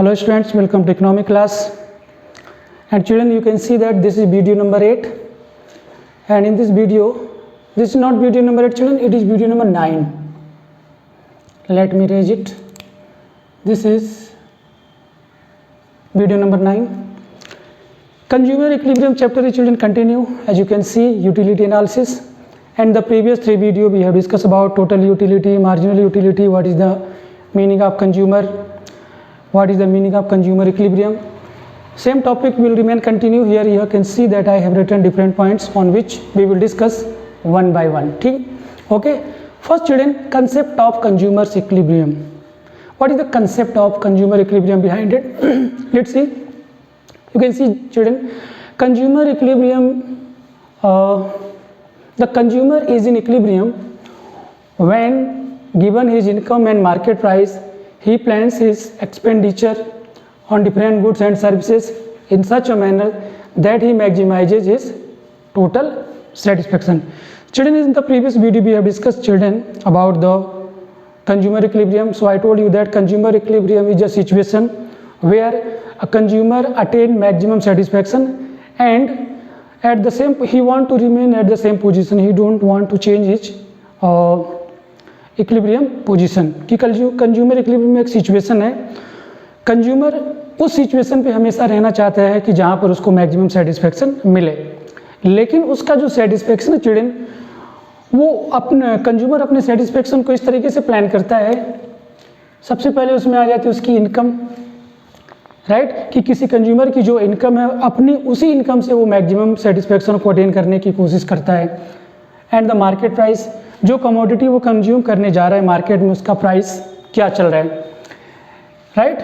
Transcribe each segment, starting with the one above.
Hello students, welcome to economic class. And children, you can see that this is video number 8. And in this video, this is not video number 8 children, it is video number 9. Let me raise it. This is video number 9. Consumer equilibrium chapter children continue. As you can see, utility analysis. And the previous 3 video we have discussed about total utility, marginal utility, what is the meaning of consumer, what is the meaning of consumer equilibrium. Same topic will remain continue. Here you can see that I have written different points on which we will discuss one by one. Okay. First children, concept of consumer equilibrium. What is the concept of consumer equilibrium behind it? Let's see. You can see children, consumer equilibrium, the consumer is in equilibrium when given his income and market price, he plans his expenditure on different goods and services in such a manner that he maximizes his total satisfaction. Children, in the previous video we have discussed children about the consumer equilibrium. So I told you that consumer equilibrium is a situation where a consumer attains maximum satisfaction and at the same he want to remain at the same position, he don't want to change his equilibrium position कि consumer equilibrium में एक situation है, consumer उस situation पे हमेशा रहना चाहता है कि जहाँ पर उसको मैक्सिमम सेटिस्फेक्शन मिले, लेकिन उसका जो सेटिस्फेक्शन है चिल्ड्रन वो अपने कंज्यूमर अपने सेटिस्फेक्शन को इस तरीके से प्लान करता है। सबसे पहले उसमें आ जाती है उसकी इनकम, राइट, कि किसी कंज्यूमर की जो इनकम है अपनी उसी इनकम से वो मैक्सिमम सेटिस्फेक्शन को अटेन करने की कोशिश करता है। एंड द मार्केट प्राइस, जो कमोडिटी वो कंज्यूम करने जा रहा है मार्केट में उसका प्राइस क्या चल रहा है, right.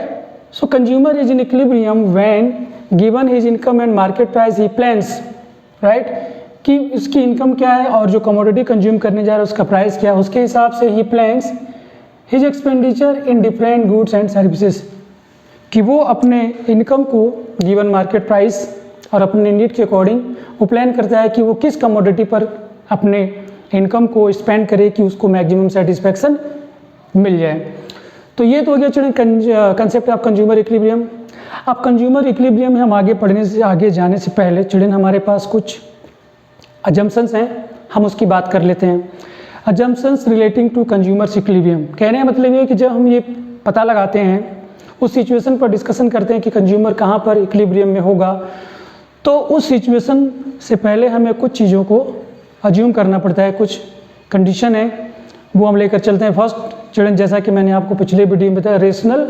So consumer is in equilibrium when given his income and market price he plans, right, कि उसकी इनकम क्या है और जो कमोडिटी कंज्यूम करने जा रहा है उसका प्राइस क्या है, उसके हिसाब से ही plans his expenditure in different goods and services, कि वो अपने इनकम को गिवन मार्केट प्राइस और अपने नीड के अकॉर्डिंग वो प्लान करता है कि वो किस कमोडिटी पर अपने इनकम को स्पेंड करे कि उसको मैक्सिमम सेटिस्फेक्शन मिल जाए। तो ये तो हो गया children concept of consumer equilibrium. अब कंज्यूमर इक्विलिब्रियम में हम आगे जाने से पहले चिल्ड्रन हमारे पास कुछ अजम्पशंस हैं, हम उसकी बात कर लेते हैं। Assumptions relating to consumer equilibrium, कहने का मतलब ये है कि जब हम ये पता लगाते हैं उस सिचुएशन पर डिस्कशन करते हैं कि कंज्यूमर कहाँ पर इक्विलिब्रियम में होगा, तो उस सिचुएशन से पहले हमें कुछ चीज़ों को अज्यूम करना पड़ता है, कुछ कंडीशन है वो हम लेकर चलते हैं। फर्स्ट चिल्ड्रन, जैसा कि मैंने आपको पिछले वीडियो में बताया, रेशनल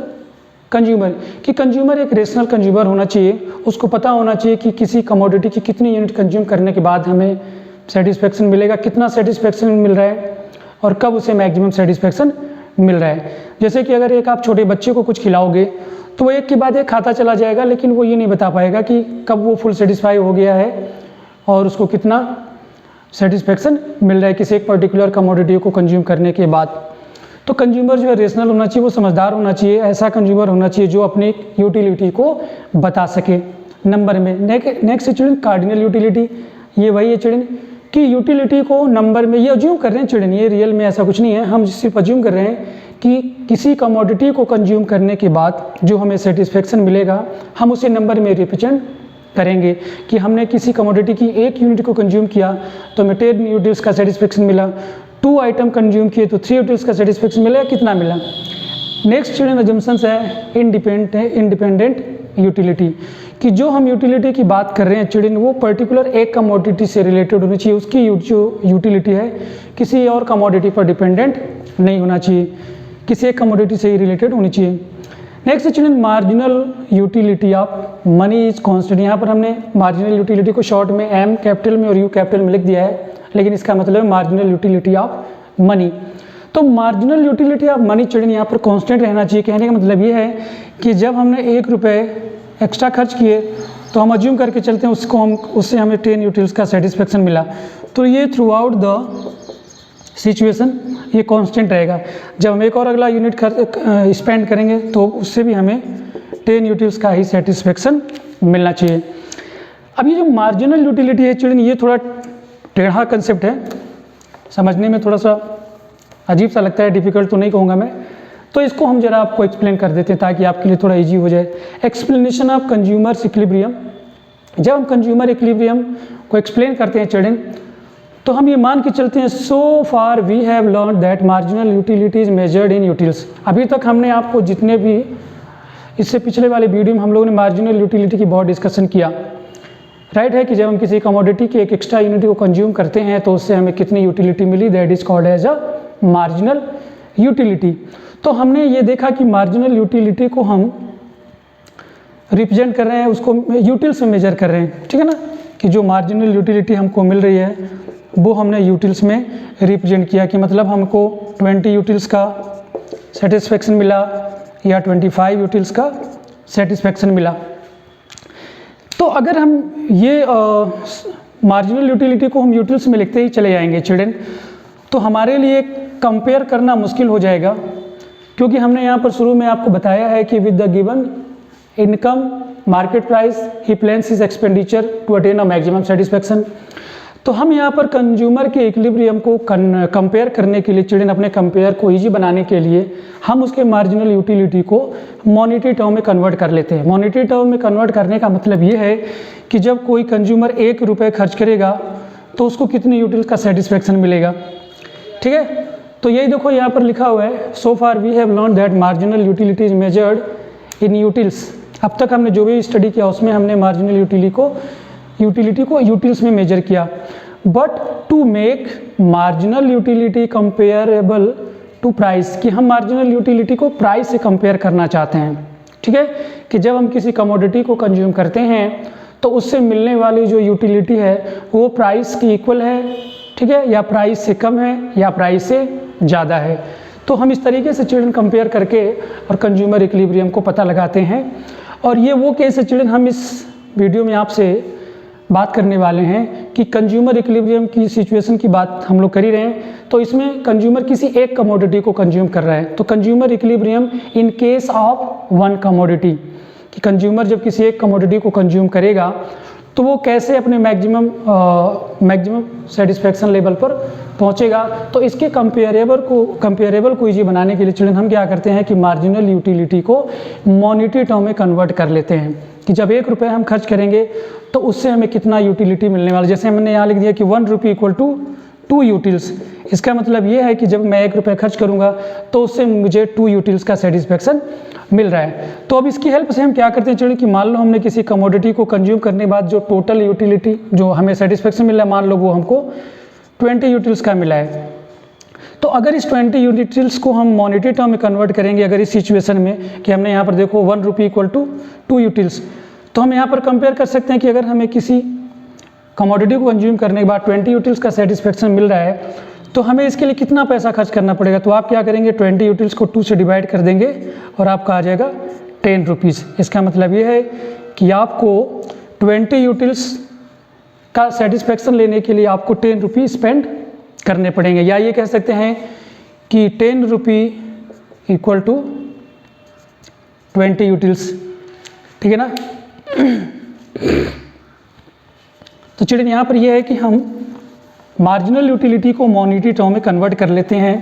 कंज्यूमर, कि कंज्यूमर एक रेशनल कंज्यूमर होना चाहिए, उसको पता होना चाहिए कि किसी कमोडिटी की कितनी यूनिट कंज्यूम करने के बाद हमें सेटिस्फेक्शन मिलेगा, कितना सेटिस्फेक्शन मिल रहा है और कब उसे मैक्सिमम सेटिस्फेक्शन मिल रहा है। जैसे कि अगर एक आप छोटे बच्चे को कुछ खिलाओगे तो वो एक के बाद एक खाता चला जाएगा, लेकिन वो ये नहीं बता पाएगा कि कब वो फुल सेटिस्फाई हो गया है और उसको कितना सेटिस्फेक्शन मिल रहा है किसी एक पर्टिकुलर कमोडिटी को कंज्यूम करने के बाद। तो कंज्यूमर जो है रेशनल होना चाहिए, वो समझदार होना चाहिए, ऐसा कंज्यूमर होना चाहिए जो अपनी यूटिलिटी को बता सके। नंबर में नेक्स्ट चिल्ड्रन कार्डिनल यूटिलिटी, ये वही है चिल्ड्रन कि यूटिलिटी को नंबर में ये अज्यूम कर रहे हैं चिल्ड्रन, ये रियल में ऐसा कुछ नहीं है, हम सिर्फ अज्यूम कर रहे हैं कि किसी कमोडिटी को कंज्यूम करने के बाद जो हमें सेटिस्फेक्शन मिलेगा हम उसे नंबर में रिप्रेजेंट करेंगे कि हमने किसी कमोडिटी की एक यूनिट को कंज्यूम किया तो हमें 10 यूनिट्स का सेटिस्फेक्शन मिला, 2 आइटम कंज्यूम किए तो 3 यूनिट्स का सेटिस्फेक्शन मिला, कितना मिला। नेक्स्ट चिल्ड्रन अजम्पशंस है इंडिपेंडेंट यूटिलिटी, कि जो हम यूटिलिटी की बात कर रहे हैं चिल्ड्रन वो पर्टिकुलर एक कमोडिटी से रिलेटेड होनी चाहिए, उसकी जो यूटिलिटी है किसी और कमोडिटी पर डिपेंडेंट नहीं होना चाहिए, किसी एक कमोडिटी से ही रिलेटेड होनी चाहिए। Next children marginal utility of money is constant, यहाँ पर हमने मार्जिनल यूटिलिटी को शॉर्ट में एम कैपिटल में और यू कैपिटल में लिख दिया है, लेकिन इसका मतलब है मार्जिनल यूटिलिटी ऑफ मनी। तो marginal utility of money children यहाँ पर कांस्टेंट रहना चाहिए। कहने का मतलब ये है कि जब हमने 1 रुपये एक्स्ट्रा खर्च किए तो हम अज्यूम करके चलते हैं उससे हमें 10 यूटिल्स का सेटिस्फेक्शन मिला, तो ये थ्रू आउट द सिचुएशन ये कांस्टेंट रहेगा। जब हम एक और अगला यूनिट स्पेंड करेंगे तो उससे भी हमें 10 यूटिल्स का ही सेटिस्फेक्शन मिलना चाहिए। अब ये जो मार्जिनल यूटिलिटी है चिल्ड्रन ये थोड़ा टेढ़ा कंसेप्ट है, समझने में थोड़ा सा अजीब सा लगता है, डिफ़िकल्ट तो नहीं कहूँगा मैं, तो इसको हम जरा आपको एक्सप्लेन कर देते हैं ताकि आपके लिए थोड़ा इजी हो जाए। Explanation of consumers equilibrium. जब हम कंज्यूमर इक्विलिब्रियम को एक्सप्लेन करते हैं चिल्ड्रन, तो हम ये मान के चलते हैं so far we have learn that marginal utility is measured in utils. अभी तक हमने आपको जितने भी इससे पिछले वाले वीडियो में हम लोगों ने मार्जिनल यूटिलिटी की बहुत डिस्कशन किया, राइट है कि जब हम किसी कमोडिटी की एक एक्स्ट्रा यूनिट को कंज्यूम करते हैं तो उससे हमें कितनी यूटिलिटी मिली, that is called as a marginal utility. तो हमने ये देखा कि मार्जिनल यूटिलिटी को हम रिप्रेजेंट कर रहे हैं, उसको यूटिल्स में मेजर कर रहे हैं, ठीक है ना, कि जो मार्जिनल यूटिलिटी हमको मिल रही है वो हमने यूटिल्स में रिप्रेजेंट किया कि मतलब हमको 20 यूटिल्स का सेटिस्फेक्शन मिला या 25 यूटिल्स का सेटिस्फेक्शन मिला। तो अगर हम ये मार्जिनल यूटिलिटी को हम यूटिल्स में लिखते ही चले जाएंगे चिल्ड्रन, तो हमारे लिए कंपेयर करना मुश्किल हो जाएगा, क्योंकि हमने यहाँ पर शुरू में आपको बताया है कि with the given income market price he plans his expenditure to attain a maximum satisfaction. तो हम यहाँ पर कंज्यूमर के इक्विलिब्रियम को कंपेयर करने के लिए चिल्ड्रन, अपने कंपेयर को इजी बनाने के लिए हम उसके मार्जिनल यूटिलिटी को मॉनेटरी टर्म में कन्वर्ट कर लेते हैं। मॉनेटरी टर्म में कन्वर्ट करने का मतलब ये है कि जब कोई कंज्यूमर 1 रुपये खर्च करेगा तो उसको कितनी यूटिल्स का सेटिस्फेक्शन मिलेगा, ठीक है। तो यही देखो यहाँ पर लिखा हुआ है so far we have learn that marginal utility is measured in utils. अब तक हमने जो भी स्टडी किया उसमें हमने मार्जिनल यूटिलिटी को यूटिल्स में मेजर किया। But to make marginal utility comparable to price, कि हम मार्जिनल यूटिलिटी को प्राइस से कंपेयर करना चाहते हैं, ठीक है, कि जब हम किसी कमोडिटी को कंज्यूम करते हैं तो उससे मिलने वाली जो यूटिलिटी है वो प्राइस की इक्वल है, ठीक है, या प्राइस से कम है या प्राइस से ज़्यादा है। तो हम इस तरीके से चिल्ड्रन कंपेयर करके और कंज्यूमर इक्विलिब्रियम को पता लगाते हैं। और ये वो केस है चिल्ड्रन, हम इस वीडियो में आपसे बात करने वाले हैं कि कंज्यूमर इक्विलिब्रियम की सिचुएशन की बात हम लोग कर ही रहे हैं। तो इसमें कंज्यूमर किसी एक कमोडिटी को कंज्यूम कर रहा है, तो consumer equilibrium in case of one commodity, कि कंज्यूमर जब किसी एक कमोडिटी को कंज्यूम करेगा तो वो कैसे अपने मैक्सिमम सेटिस्फेक्शन लेवल पर पहुंचेगा। तो इसके कंपेरेबल को इजी बनाने के लिए चिल्ड्रन हम क्या करते हैं कि मार्जिनल यूटिलिटी को मॉनेटरी टर्म में कन्वर्ट कर लेते हैं, कि जब 1 रुपये हम खर्च करेंगे तो उससे हमें कितना यूटिलिटी मिलने वाला। जैसे हमने यहाँ लिख दिया कि 1 रुपी इक्वल टू 2 यूटिल्स। इसका मतलब ये है कि जब मैं 1 रुपये खर्च करूँगा तो उससे मुझे 2 यूटिल्स का सेटिस्फेक्शन मिल रहा है। तो अब इसकी हेल्प से हम क्या करते हैं चिल्ड्रन कि मान लो हमने किसी कमोडिटी को कंज्यूम करने के बाद जो टोटल यूटिलिटी जो हमें सेटिस्फेक्शन मिल रहा है, मान लो वो हमको 20 यूटिल्स का मिला है। तो अगर इस 20 यूटिल्स को हम मॉनेटरी टर्म में कन्वर्ट करेंगे, अगर इस सिचुएशन में कि हमने यहाँ पर देखो 1 रुपी इक्वल टू 2 यूटिल्स, तो हम यहाँ पर कंपेयर कर सकते हैं कि अगर हमें किसी कमोडिटी को कंज्यूम करने के बाद 20 यूटिल्स का सेटिस्फेक्शन मिल रहा है तो हमें इसके लिए कितना पैसा खर्च करना पड़ेगा। तो आप क्या करेंगे, 20 यूटिल्स को 2 से डिवाइड कर देंगे और आपका आ जाएगा 10 रुपीज़। इसका मतलब ये है कि आपको 20 यूटिल्स का सेटिस्फेक्शन लेने के लिए आपको 10 रुपी स्पेंड करने पड़ेंगे, या ये कह सकते हैं कि 10 रुपी इक्वल टू 20 यूटिल्स, ठीक है ना। तो चिल्ड्रन यहाँ पर यह है कि हम मार्जिनल यूटिलिटी को मॉनेटरी टर्म में कन्वर्ट कर लेते हैं,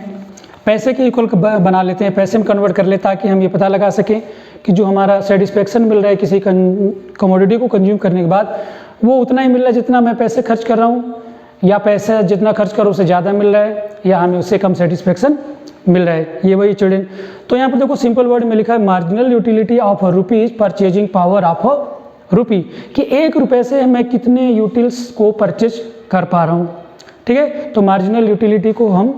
पैसे के इक्वल बना लेते हैं, पैसे में कन्वर्ट कर ले ताकि हम ये पता लगा सकें कि जो हमारा सेटिस्फेक्शन मिल रहा है किसी कमोडिटी को कंज्यूम करने के बाद वो उतना ही मिल रहा है जितना मैं पैसे खर्च कर रहा हूँ, या पैसा जितना खर्च करो उससे ज़्यादा मिल रहा है, या हमें उससे कम सेटिस्फेक्शन मिल रहा है। ये वही चिल्ड्रन। तो यहाँ पर देखो सिंपल वर्ड में लिखा है marginal utility of rupees purchasing power of rupee, कि 1 रुपये से मैं कितने यूटिल्स को परचेज कर पा रहा हूँ, ठीक है। तो मार्जिनल यूटिलिटी को हम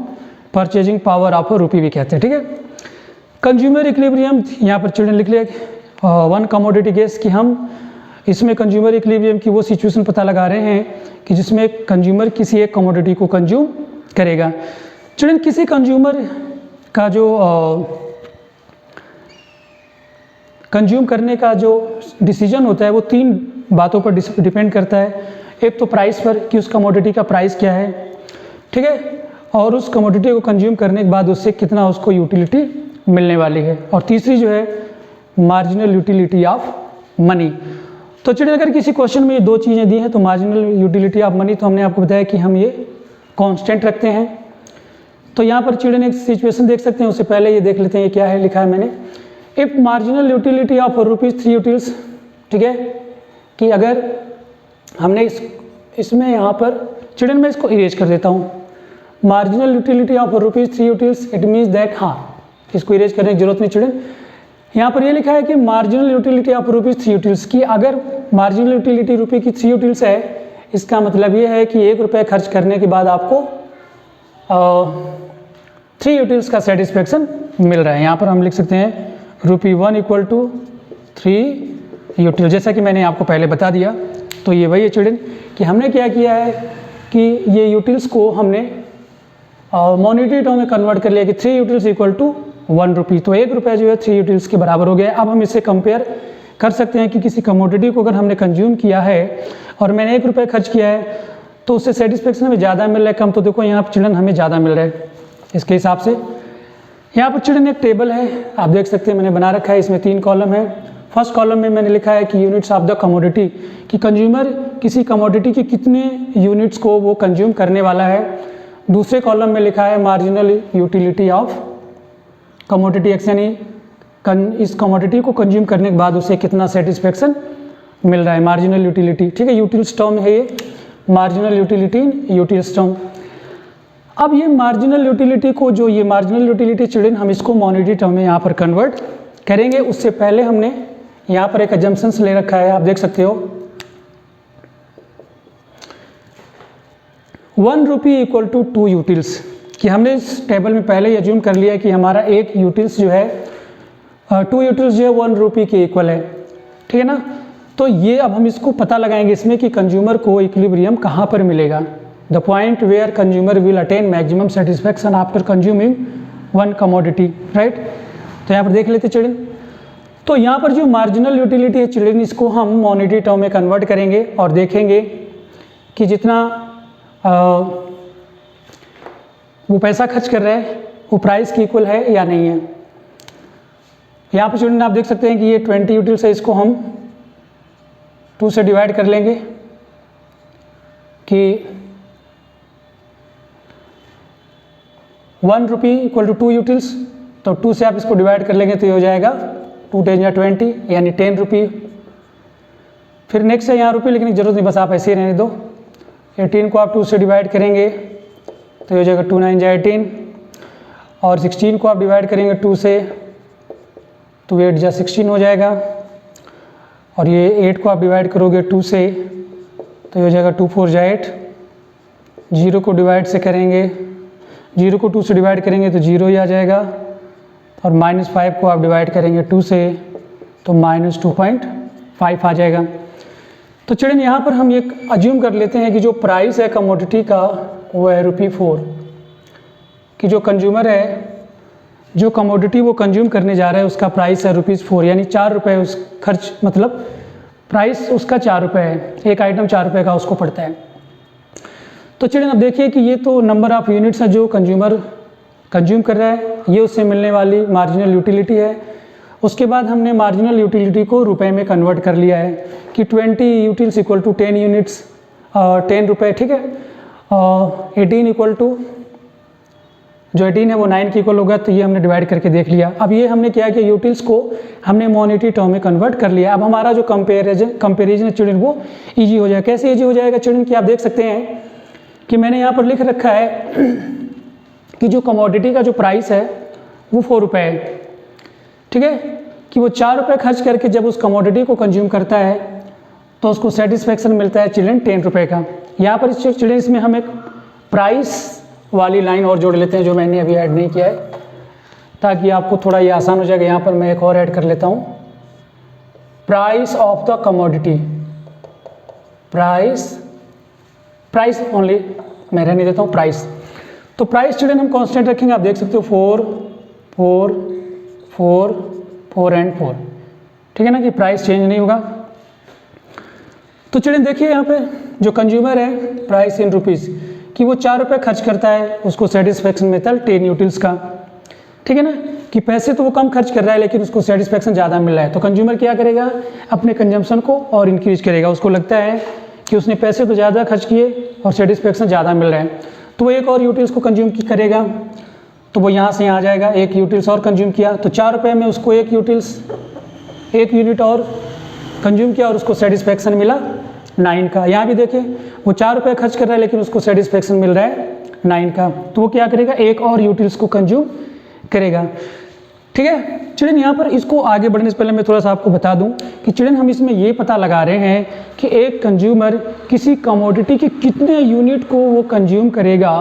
परचेजिंग पावर ऑफ रुपी भी कहते हैं, ठीक है। कंज्यूमर इक्विलिब्रियम यहाँ पर चिल्ड्रन लिख लिया वन कमोडिटी केस, कि हम इसमें कंज्यूमर इक्विलिब्रियम की वो सिचुएशन पता लगा रहे हैं कि जिसमें कंज्यूमर किसी एक कमोडिटी को कंज्यूम करेगा। चिल्ड्रन किसी कंज्यूमर का जो कंज्यूम करने का जो डिसीजन होता है वो 3 बातों पर डिपेंड करता है। एक तो प्राइस पर, कि उस कमोडिटी का प्राइस क्या है, ठीक है, और उस कमोडिटी को कंज्यूम करने के बाद उससे कितना उसको यूटिलिटी मिलने वाली है, और तीसरी जो है मार्जिनल यूटिलिटी ऑफ मनी। तो चलिए अगर किसी क्वेश्चन में ये 2 चीज़ें दी हैं तो मार्जिनल यूटिलिटी ऑफ मनी तो हमने आपको बताया कि हम ये कांस्टेंट रखते हैं, तो यहाँ पर चिल्ड्रन एक सिचुएशन देख सकते हैं, उससे पहले ये देख लेते हैं ये क्या है, लिखा है मैंने, if marginal utility of ₹3 utils, ठीक है, कि अगर हमने इसमें यहाँ पर चिल्ड्रन मैं इसको इरेज कर देता हूँ, marginal utility of ₹3 utils, it means that, हाँ इसको इरेज करने की जरूरत नहीं चिल्ड्रन, यहाँ पर ये लिखा है कि मार्जिनल यूटिलिटी ऑफ ₹3 यूटिल्स, की अगर मार्जिनल यूटिलिटी रुपये की 3 यूटिल्स है, इसका मतलब ये है कि ₹1 खर्च करने के बाद आपको 3 यूटिल्स का सेटिस्फेक्शन मिल रहा है। यहाँ पर हम लिख सकते हैं ₹1 = 3 यूटिल, जैसा कि मैंने आपको पहले बता दिया। तो ये वही है चिल्ड्रन कि हमने क्या किया है कि ये यूटिल्स को हमने मॉनेटरी टर्म में कन्वर्ट कर लिया कि 3 यूटिल्स = ₹1, तो ₹1 जो है 3 यूटिल्स के बराबर हो गया। अब हम इसे कंपेयर कर सकते हैं कि किसी कमोडिटी को अगर हमने कंज्यूम किया है और मैंने ₹1 खर्च किया है तो उससे सेटिस्फेक्शन हमें ज़्यादा मिल रहा है कम, तो देखो यहाँ पर चिल्ड्रन हमें ज़्यादा मिल रहा है। इसके हिसाब से यहाँ पर चिल्ड्रन एक टेबल है, आप देख सकते हैं मैंने बना रखा है, इसमें 3 कॉलम है। फर्स्ट कॉलम में मैंने लिखा है कि यूनिट्स ऑफ द कमोडिटी, कि कंज्यूमर किसी कमोडिटी की कितने यूनिट्स को वो कंज्यूम करने वाला है। दूसरे कॉलम में लिखा है marginal utility of commodity x, यानी इस कमोडिटी को कंज्यूम करने के बाद उसे कितना सेटिस्फेक्शन मिल रहा है, मार्जिनल यूटिलिटी, ठीक है, यूटिल्स टर्म है ये, marginal utility in utils term. अब ये मार्जिनल यूटिलिटी को, जो ये मार्जिनल यूटिलिटी चिल्ड्रन, हम इसको मॉनेटरी टर्म में यहाँ पर कन्वर्ट करेंगे। उससे पहले हमने यहाँ पर एक अजम्पशंस ले रखा है, आप देख सकते हो, ₹1 = 2 यूटिल्स, कि हमने इस टेबल में पहले ही अज्यूम कर लिया है कि हमारा एक यूटिल्स जो है 2 यूटिल्स जो है ₹1 के इक्वल है, ठीक है ना। तो ये अब हम इसको पता लगाएंगे इसमें कि कंज्यूमर को इक्विलिब्रियम कहाँ पर मिलेगा, the point where consumer will attain maximum satisfaction after consuming one commodity, right. तो यहाँ पर देख लेते चिल्ड्रन, तो यहाँ पर जो मार्जिनल यूटिलिटी है चिल्ड्रन, इसको हम मॉनेटरी टर्म में कन्वर्ट करेंगे और देखेंगे कि जितना वो पैसा खर्च कर रहा है वो प्राइस के इक्वल है या नहीं है। यहाँ पर चिल्ड्रन आप देख सकते हैं कि ये 20 यूटिल्स है, इसको हम 2 से डिवाइड कर लेंगे कि ₹1 = 2 यूटिल्स, तो 2 से आप इसको डिवाइड कर लेंगे तो ये हो जाएगा 2 × 20 यानी ₹10। फिर नेक्स्ट है यहाँ रुपये लिखने की जरूरत नहीं, बस आप ऐसे ही रहने दो। 18 को आप 2 से डिवाइड करेंगे तो ये हो जाएगा 2 × 9 = 18, और 16 को आप डिवाइड करेंगे 2 से तो 8 × 16 हो जाएगा, और ये 8 को आप डिवाइड करोगे 2 से तो ये हो जाएगा 2 × 4 = 8। 0 को डिवाइड से करेंगे, 0 को 2 से डिवाइड करेंगे तो 0 ही आ जाएगा, और -5 को आप डिवाइड करेंगे 2 से तो -2.5 आ जाएगा। तो चिल्ड्रन यहाँ पर हम एक अज्यूम कर लेते हैं कि जो प्राइस है कमोडिटी का वो है ₹4, कि जो कंज्यूमर है, जो कमोडिटी वो कंज्यूम करने जा रहा है उसका प्राइस है ₹4, यानी ₹4 उस खर्च, मतलब प्राइस उसका ₹4 है, एक आइटम ₹4 का उसको पड़ता है। तो चिल्ड्रन अब देखिए कि ये तो नंबर ऑफ यूनिट्स है जो कंज्यूमर कंज्यूम कर रहा है, ये उससे मिलने वाली मार्जिनल यूटिलिटी है। उसके बाद हमने मार्जिनल यूटिलिटी को रुपए में कन्वर्ट कर लिया है कि 20 यूटिल्स = 10 यूनिट्स, ₹10, ठीक है। 18 = जो 18 है वो 9 के इक्वल होगा, तो ये हमने डिवाइड करके देख लिया। अब ये हमने क्या किया, यूटिल्स को हमने मॉनेटरी टर्म में कन्वर्ट कर लिया। अब हमारा जो कंपेरिजन है चिल्ड्रन वो ईजी हो जाएगा। कैसे ईजी हो जाएगा चिल्ड्रन, कि आप देख सकते हैं कि मैंने यहाँ पर लिख रखा है कि जो कमोडिटी का जो प्राइस है वो ₹4 है, ठीक है, कि वो ₹4 खर्च करके जब उस कमोडिटी को कंज्यूम करता है तो उसको सेटिस्फेक्शन मिलता है चिल्ड्रन ₹10 का। यहाँ पर चिल्ड्रन इसमें हम एक प्राइस वाली लाइन और जोड़ लेते हैं जो मैंने अभी ऐड नहीं किया है, ताकि आपको थोड़ा ये आसान हो जाएगा। यहाँ पर मैं एक और ऐड कर लेता हूँ, price of the commodity, price only मैं रहने देता हूँ प्राइस। तो प्राइस चिल्ड्रन हम कांस्टेंट रखेंगे, आप देख सकते हो 4 4 4 4 एंड 4, ठीक है ना, कि प्राइस चेंज नहीं होगा। तो चिल्ड्रन देखिए यहाँ पे जो कंज्यूमर है प्राइस इन रुपीज़, कि वो ₹4 खर्च करता है, उसको सेटिस्फेक्शन मिलता है 10 यूटिल्स का, ठीक है ना, कि पैसे तो वो कम खर्च कर रहा है लेकिन उसको सेटिस्फेक्शन ज़्यादा मिल रहा है। तो कंज्यूमर क्या करेगा, अपने कंजम्पशन को और इंक्रीज करेगा, उसको लगता है कि उसने पैसे तो ज़्यादा खर्च किए और सेटिस्फेक्शन ज़्यादा मिल रहा है। तो वो एक और यूटिल्स को कंज्यूम करेगा, तो वो यहाँ से यहाँ आ जाएगा, एक यूटिल्स और कंज्यूम किया, तो 4 रुपये में उसको एक यूनिट और कंज्यूम किया और उसको सेटिस्फेक्शन मिला 9 का। यहाँ भी देखिए वो 4 रुपये खर्च कर रहा है लेकिन उसको सेटिस्फेक्शन मिल रहा है 9 का, तो वो क्या करेगा, एक और यूटिल्स को कंज्यूम करेगा। ठीक है चिल्ड्रन, यहाँ पर इसको आगे बढ़ने से पहले मैं थोड़ा सा आपको बता दूं कि चिल्ड्रन हम इसमें ये पता लगा रहे हैं कि एक कंज्यूमर किसी कमोडिटी के कितने यूनिट को वो कंज्यूम करेगा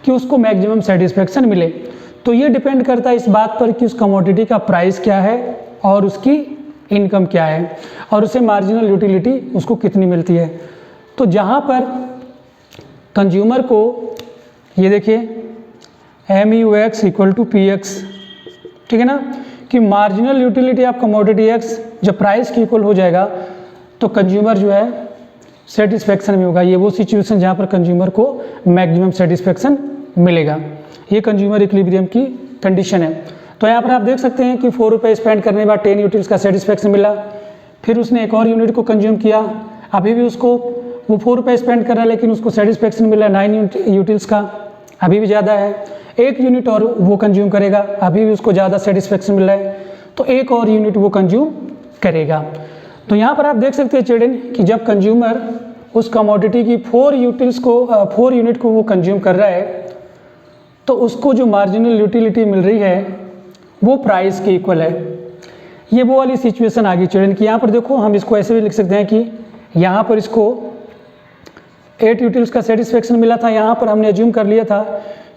कि उसको मैक्सिमम सेटिस्फेक्शन मिले। तो ये डिपेंड करता है इस बात पर कि उस कमोडिटी का प्राइस क्या है और उसकी इनकम क्या है और उसे मार्जिनल यूटिलिटी उसको कितनी मिलती है। तो जहाँ पर कंज्यूमर को ये देखिए MUX इक्वल टू PX, ठीक है ना, कि marginal utility of commodity X जब प्राइस की इक्वल हो जाएगा तो कंज्यूमर जो है सेटिस्फेक्शन में होगा। ये वो सिचुएशन जहाँ पर कंज्यूमर को मैक्सिमम सेटिस्फेक्शन मिलेगा। ये कंज्यूमर इक्विलिब्रियम की कंडीशन है। तो यहाँ पर आप देख सकते हैं कि 4 रुपये स्पेंड करने के बाद 10 यूटिल्स का सेटिस्फेक्शन मिला, फिर उसने एक और यूनिट को कंज्यूम किया, अभी भी उसको वो 4 रुपये स्पेंड कर रहा है लेकिन उसको सेटिस्फेक्शन मिला 9 यूटिल्स का, अभी भी ज़्यादा है, एक यूनिट और वो कंज्यूम करेगा, अभी भी उसको ज़्यादा सेटिस्फेक्शन मिल रहा है, तो एक और यूनिट वो कंज्यूम करेगा। तो यहाँ पर आप देख सकते हैं चिल्ड्रन कि जब कंज्यूमर उस कमोडिटी की 4 यूनिट को वो कंज्यूम कर रहा है तो उसको जो मार्जिनल यूटिलिटी मिल रही है वो प्राइस के इक्वल है। ये वो वाली सिचुएशन आ गई चिल्ड्रन कि यहाँ पर देखो हम इसको ऐसे भी लिख सकते हैं कि यहाँ पर इसको 8 यूटिल्स का सेटिस्फेक्शन मिला था, यहाँ पर हमने अज्यूम कर लिया था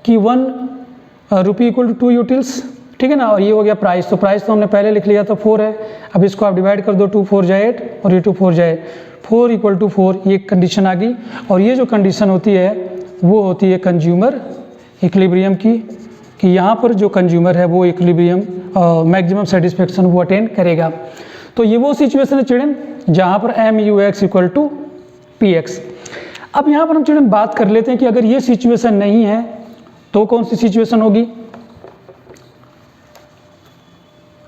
कि 1 रुपी इक्वल टू 2 यूटिल्स, ठीक है ना, और ये हो गया प्राइस। तो प्राइस तो हमने पहले लिख लिया था 4 है, अब इसको आप डिवाइड कर दो, 2 4 जाए 8 और ये 2 4 जाए 4 इक्वल टू 4, ये कंडीशन आ गई। और ये जो कंडीशन होती है वो होती है कंज्यूमर इक्विलिब्रियम की, कि यहाँ पर जो कंज्यूमर है वो इक्विलिब्रियम मैक्सिमम सेटिस्फेक्शन वो अटेन करेगा। तो ये वो सिचुएशन है चिल्ड्रन जहाँ पर MUX इक्वल टू PX। अब यहाँ पर हम चिल्ड्रन बात कर लेते हैं कि अगर ये सिचुएशन नहीं है तो कौन सी सिचुएशन होगी।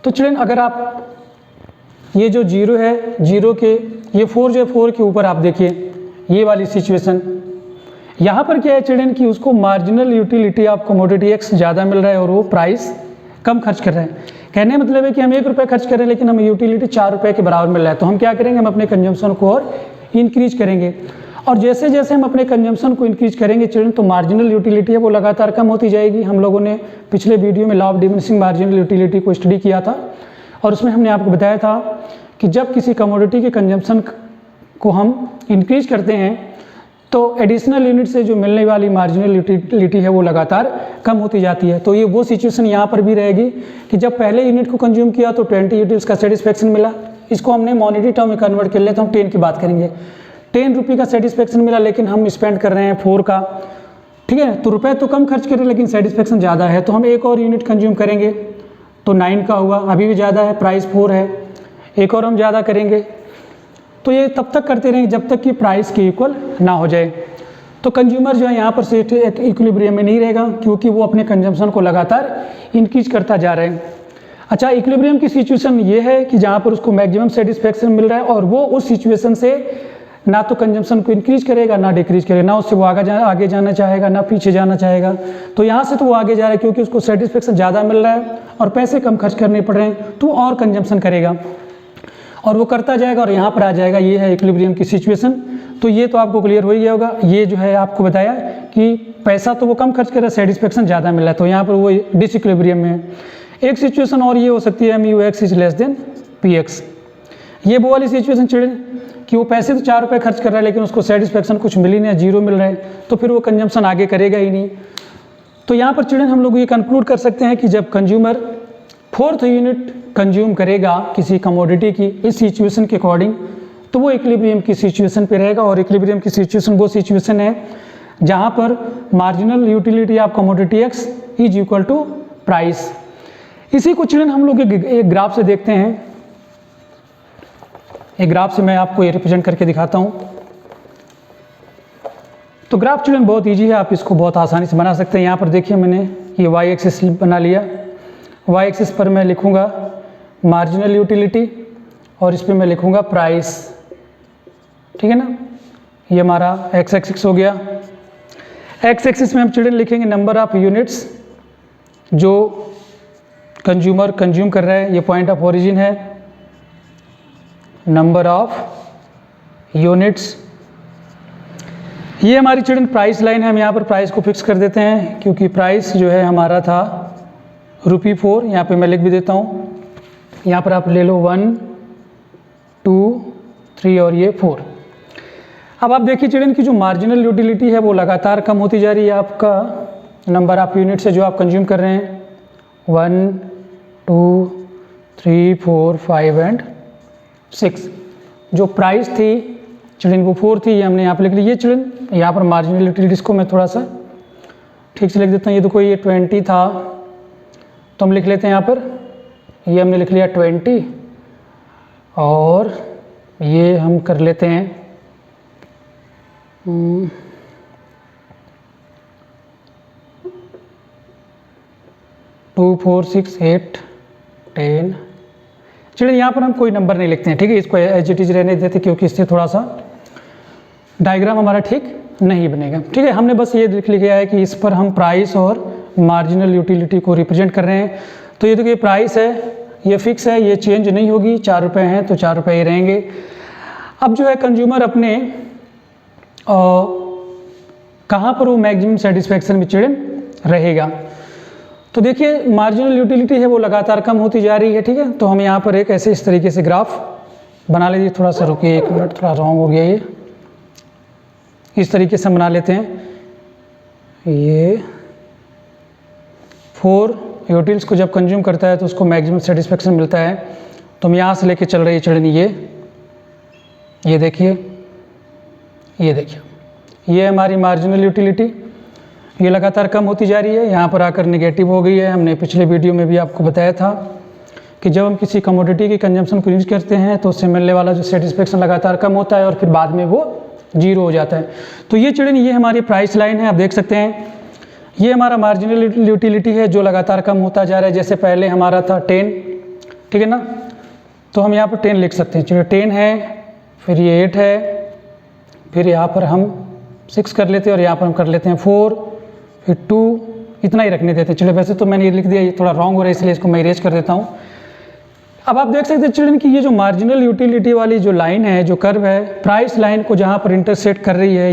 तो चिल्ड्रन अगर आप ये जो 0 है, 0 के ये 4 जो 4 के ऊपर आप देखिए ये वाली सिचुएशन, यहाँ पर क्या है चिल्ड्रन कि उसको marginal utility of commodity X ज़्यादा मिल रहा है और वो प्राइस कम खर्च कर रहे हैं। कहने मतलब है कि हम 1 रुपये खर्च कर रहे हैं लेकिन हमें यूटिलिटी 4 रुपये के बराबर मिल रहा है, तो हम क्या करेंगे, हम अपने कंजम्पशन को और इंक्रीज करेंगे। और जैसे जैसे हम अपने कंजम्पशन को इंक्रीज करेंगे चिल्ड्रन तो मार्जिनल यूटिलिटी है वो लगातार कम होती जाएगी। हम लोगों ने पिछले वीडियो में law of diminishing marginal utility को स्टडी किया था और उसमें हमने आपको बताया था कि जब किसी कमोडिटी के कंजम्पशन को हम इंक्रीज करते हैं तो एडिशनल यूनिट से जो मिलने वाली मार्जिनल यूटिलिटी है वो लगातार कम होती जाती है। तो ये वो सिचुएशन यहाँ पर भी रहेगी कि जब पहले यूनिट को कंज्यूम किया तो 20 यूटिल्स का सेटिस्फेक्शन मिला, इसको हमने मॉनेटरी टर्म में कन्वर्ट कर लिया तो हम 10 की बात करेंगे। 10 रुपये का सेटिस्फेक्शन मिला लेकिन हम स्पेंड कर रहे हैं 4 का, ठीक है, तो रुपये तो कम खर्च करें लेकिन सेटिस्फेक्शन ज़्यादा है, तो हम एक और यूनिट कंज्यूम करेंगे तो 9 का हुआ, अभी भी ज़्यादा है, प्राइस 4 है, एक और हम ज़्यादा करेंगे। तो ये तब तक करते रहेंगे जब तक कि प्राइस के इक्वल ना हो जाए। तो कंज्यूमर जो है यहाँ पर इक्विलिब्रियम में नहीं रहेगा क्योंकि वो अपने कंजम्पशन को लगातार इंक्रीज करता जा रहा है। अच्छा, इक्विलिब्रियम की सिचुएशन ये है कि जहाँ पर उसको मैक्सिमम सेटिस्फेक्शन मिल रहा है और वो उस सिचुएशन से ना तो कंजम्पशन को इंक्रीज करेगा ना डिक्रीज करेगा, ना उससे वो आगे जाना चाहेगा ना पीछे जाना चाहेगा। तो यहाँ से तो वो आगे जा रहा है क्योंकि उसको सेटिस्फेक्शन ज़्यादा मिल रहा है और पैसे कम खर्च करने पड़ रहे हैं तो और कंजम्पशन करेगा और वो करता जाएगा और यहाँ पर आ जाएगा। ये है इक्विलिब्रियम की सिचुएशन। तो ये तो आपको क्लियर हो ही गया होगा। ये जो है आपको बताया कि पैसा तो वो कम खर्च कर रहा है, सेटिस्फेक्शन ज़्यादा मिल रहा है, तो यहाँ पर वो डिसइक्विलिब्रियम में है। एक सिचुएशन और ये हो सकती है MUX is less than PX। ये वो वाली सिचुएशन चिल्ड्रन कि वो पैसे तो 4 रुपये खर्च कर रहा है लेकिन उसको सेटिस्फेक्शन कुछ मिल ही नहीं, 0 मिल रहा है, तो फिर वो कंजम्पशन आगे करेगा ही नहीं। तो यहाँ पर चिल्ड्रन हम लोग ये कंक्लूड कर सकते हैं कि जब कंज्यूमर 4th यूनिट कंज्यूम करेगा किसी कमोडिटी की इस सिचुएशन के अकॉर्डिंग तो वो इक्विलिब्रियम की सिचुएशन पे रहेगा। और इक्विलिब्रियम की सिचुएशन वो सिचुएशन है जहाँ पर marginal utility of commodity X is equal to price. इसी को चिल्ड्रन हम लोग एक ग्राफ से देखते हैं। एक ग्राफ से मैं आपको ये रिप्रेजेंट करके दिखाता हूँ। तो ग्राफ चिल्ड्रन बहुत ईजी है, आप इसको बहुत आसानी से बना सकते हैं। यहाँ पर देखिए मैंने ये y एक्सिस बना लिया। y एक्सिस पर मैं लिखूँगा मार्जिनल यूटिलिटी और इस पर मैं लिखूँगा प्राइस, ठीक है ना। ये हमारा x एक्सिस हो गया। एक्स एक्सिस में हम चिल्ड्रन लिखेंगे नंबर ऑफ यूनिट्स जो कंज्यूमर कंज्यूम कर रहा है, ये पॉइंट ऑफ ओरिजिन है, नंबर ऑफ यूनिट्स। ये हमारी चिल्ड्रन प्राइस लाइन है, हम यहाँ पर प्राइस को फिक्स कर देते हैं क्योंकि प्राइस जो है हमारा था ₹4, यहाँ पे मैं लिख भी देता हूँ, यहाँ पर आप ले लो 1 2 3 और ये 4। अब आप देखिए चिल्ड्रन की जो मार्जिनल यूटिलिटी है वो लगातार कम होती जा रही है, आपका नंबर ऑफ यूनिट्स है जो आप कंज्यूम कर रहे हैं 1 2 3 4 5 एंड 6। जो प्राइस थी चिल्ड्रन वो 4 थी, ये हमने यहाँ पर लिख ली। ये चिल्ड्रन यहाँ पर मार्जिनल यूटिलिटीज़ को मैं थोड़ा सा ठीक से लिख देता हूँ। ये देखो ये 20 था तो हम लिख लेते हैं यहाँ पर, ये हमने लिख लिया 20 और ये हम कर लेते हैं 2 4 6 8 10। चलिए यहाँ पर हम कोई नंबर नहीं लिखते हैं, ठीक है, इसको एज इट इज रहने देते क्योंकि इससे थोड़ा सा डायग्राम हमारा ठीक नहीं बनेगा। ठीक है, हमने बस ये लिख लिया है कि इस पर हम प्राइस और मार्जिनल यूटिलिटी को रिप्रेजेंट कर रहे हैं। तो ये देखिए प्राइस है, ये फिक्स है, ये चेंज नहीं होगी, 4 रुपये हैं तो 4 रुपये ही रहेंगे। अब जो है कंज्यूमर अपने कहाँ पर वो मैक्सिमम सेटिस्फैक्शन में चिल्ड्रन रहेगा। तो देखिए मार्जिनल यूटिलिटी है वो लगातार कम होती जा रही है। ठीक है, तो हम यहाँ पर एक ऐसे इस तरीके से ग्राफ बना लीजिए। थोड़ा सा रुकिए 1 मिनट, थोड़ा रॉन्ग हो गया, ये इस तरीके से बना लेते हैं। ये 4 यूटिल्स को जब कंज्यूम करता है तो उसको मैक्सिमम सेटिस्फैक्शन मिलता है। तो हम यहाँ से लेके चल रही है चिल्ड्रन, ये देखिए, ये देखिए, ये हमारी मार्जिनल यूटिलिटी, ये लगातार कम होती जा रही है, यहाँ पर आकर नेगेटिव हो गई है। हमने पिछले वीडियो में भी आपको बताया था कि जब हम किसी कमोडिटी की कंजम्पशन को यूज करते हैं तो उससे मिलने वाला जो सेटिस्फैक्शन लगातार कम होता है और फिर बाद में वो 0 हो जाता है। तो ये चिल्ड्रन ये हमारी प्राइस लाइन है, आप देख सकते हैं। ये हमारा मार्जिनल यूटिलिटी है जो लगातार कम होता जा रहा है। जैसे पहले हमारा था 10, ठीक है ना, तो हम यहाँ पर 10 लिख सकते हैं। चलिए 10 है, फिर ये 8 है, फिर यहाँ पर हम 6 कर लेते हैं और यहाँ पर हम कर लेते हैं 4, फिर 2, इतना ही रखने देते हैं। चलिए वैसे तो मैंने ये लिख दिया, ये थोड़ा रॉन्ग हो रहा है इसलिए इसको मैं इरेज कर देता हूँ। अब आप देख सकते हैं चिल्ड्रन की ये जो मार्जिनल यूटिलिटी वाली जो लाइन है, जो कर्व है, प्राइस लाइन को जहाँ पर इंटरसेक्ट कर रही है,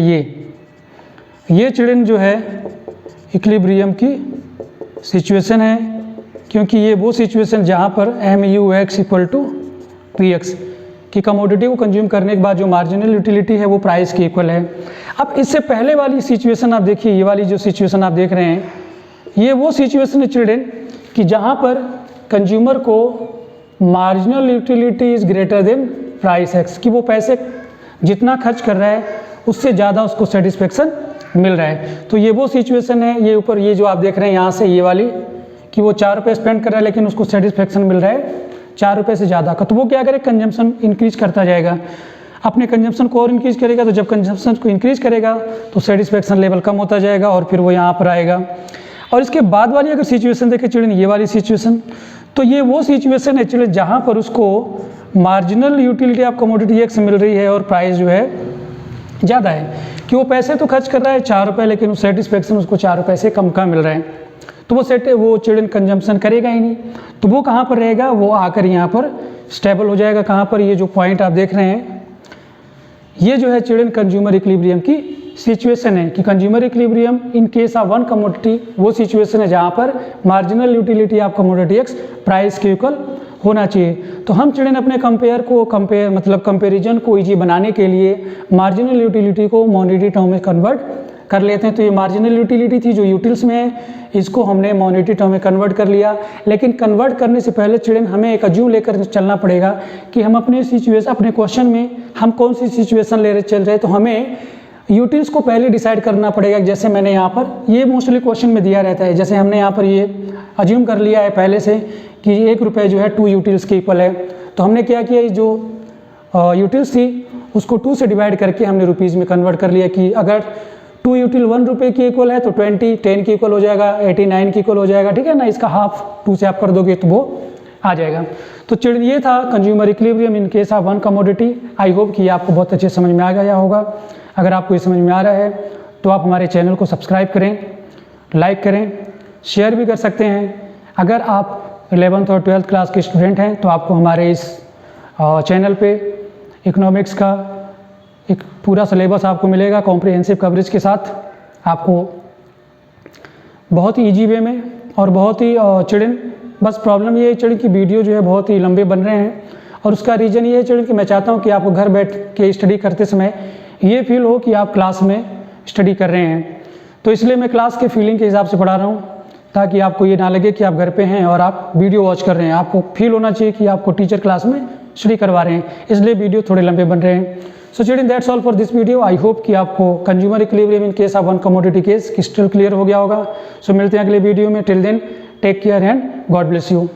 ये चिल्ड्रन जो है इक्विलिब्रियम की सिचुएशन है, क्योंकि ये वो सिचुएशन जहाँ पर MUX = PX कि कमोडिटी को कंज्यूम करने के बाद जो मार्जिनल यूटिलिटी है वो प्राइस के इक्वल है। अब इससे पहले वाली सिचुएशन आप देखिए, ये वाली जो सिचुएशन आप देख रहे हैं, ये वो सिचुएशन है चिल्ड्रन कि जहाँ पर कंज्यूमर को marginal utility is greater than price x, कि वो पैसे जितना खर्च कर रहा है उससे ज़्यादा उसको सेटिस्फेक्शन मिल रहा है। तो ये वो सिचुएशन है, ये ऊपर ये जो आप देख रहे हैं यहाँ से ये वाली, कि वो 4 रुपये स्पेंड कर रहा है लेकिन उसको सेटिस्फेक्शन मिल रहा है 4 रुपये से ज़्यादा का। तो वो क्या करे, कंजम्पशन इंक्रीज करता जाएगा, अपने कंजम्पशन को और इंक्रीज करेगा। तो जब कंजम्पशन को इंक्रीज करेगा तो सेटिस्फेक्शन लेवल कम होता जाएगा और फिर वो यहाँ पर आएगा। और इसके बाद वाली अगर सिचुएशन देखें चिल्ड्रन, ये वाली सिचुएशन, तो ये वो सिचुएशन है चिल्ड्रन जहाँ पर उसको marginal utility of commodity X मिल रही है और प्राइस जो है ज़्यादा है, कि वो पैसे तो खर्च कर रहा है 4 रुपये लेकिन वो सेटिस्फेक्शन उसको 4 रुपये से कम का मिल रहा है। तो वो चिल्ड्रन कंजम्पशन करेगा ही नहीं। तो वो कहाँ पर रहेगा, वो आकर यहाँ पर स्टेबल हो जाएगा। कहाँ पर, ये जो पॉइंट आप देख रहे हैं, ये जो है चिल्ड्रन कंज्यूमर इक्विलिब्रियम की सिचुएशन है कि consumer equilibrium in case of one commodity वो सिचुएशन है जहाँ पर marginal utility of commodity x price के इक्वल होना चाहिए। तो हम चिल्ड्रन अपने कंपेरिजन को ईजी बनाने के लिए मार्जिनल यूटिलिटी को मॉनिटरी टर्म में कन्वर्ट कर लेते हैं। तो ये मार्जिनल यूटिलिटी थी जो यूटिल्स में है, इसको हमने मॉनिटरी टर्म में कन्वर्ट कर लिया। लेकिन कन्वर्ट करने से पहले चिल्ड्रन हमें एक अज्यूम लेकर चलना पड़ेगा कि हम अपने क्वेश्चन में हम कौन सी सिचुएशन ले चल रहे हैं। तो हमें यूटिल्स को पहले डिसाइड करना पड़ेगा। जैसे मैंने यहाँ पर ये मोस्टली क्वेश्चन में दिया रहता है, जैसे हमने यहाँ पर ये अज्यूम कर लिया है पहले से कि 1 रुपये जो है 2 यूटिल्स के इक्वल है। तो हमने क्या किया, जो यूटिल्स थी उसको 2 से डिवाइड करके हमने रुपीज़ में कन्वर्ट कर लिया कि अगर 2 यूटिल 1 रुपये की इक्वल है तो 20 10 की इक्वल हो जाएगा, 89 की इक्वल हो जाएगा। ठीक है ना, इसका हाफ 2 से आप कर दोगे तो वो आ जाएगा। तो चिल्ड्रन ये था consumer equilibrium in case of one commodity. I hope कि आपको बहुत अच्छे समझ में आ गया होगा। अगर आपको ये समझ में आ रहा है तो आप हमारे चैनल को सब्सक्राइब करें, लाइक करें, शेयर भी कर सकते हैं। अगर आप 11th और 12th क्लास के स्टूडेंट हैं तो आपको हमारे इस चैनल पे इकोनॉमिक्स का एक पूरा सिलेबस आपको मिलेगा कॉम्प्रिहेंसिव कवरेज के साथ। आपको बहुत ही ईजी वे में और बहुत ही चिड़न, बस प्रॉब्लम ये है चिड़न की वीडियो जो है बहुत ही लंबे बन रहे हैं, और उसका रीज़न ये है चिड़न कि मैं चाहता हूँ कि आपको घर बैठ के स्टडी करते समय ये फील हो कि आप क्लास में स्टडी कर रहे हैं। तो इसलिए मैं क्लास के फीलिंग के हिसाब से पढ़ा रहा हूँ, ताकि आपको ये ना लगे कि आप घर पे हैं और आप वीडियो वॉच कर रहे हैं। आपको फील होना चाहिए कि आपको टीचर क्लास में स्टडी करवा रहे हैं, इसलिए वीडियो थोड़े लंबे बन रहे हैं। So children, that's all for this video. I hope कि आपको consumer equilibrium in case of one commodity case crystal clear हो गया होगा। सो मिलते हैं अगले वीडियो में। Till then take care and God bless you.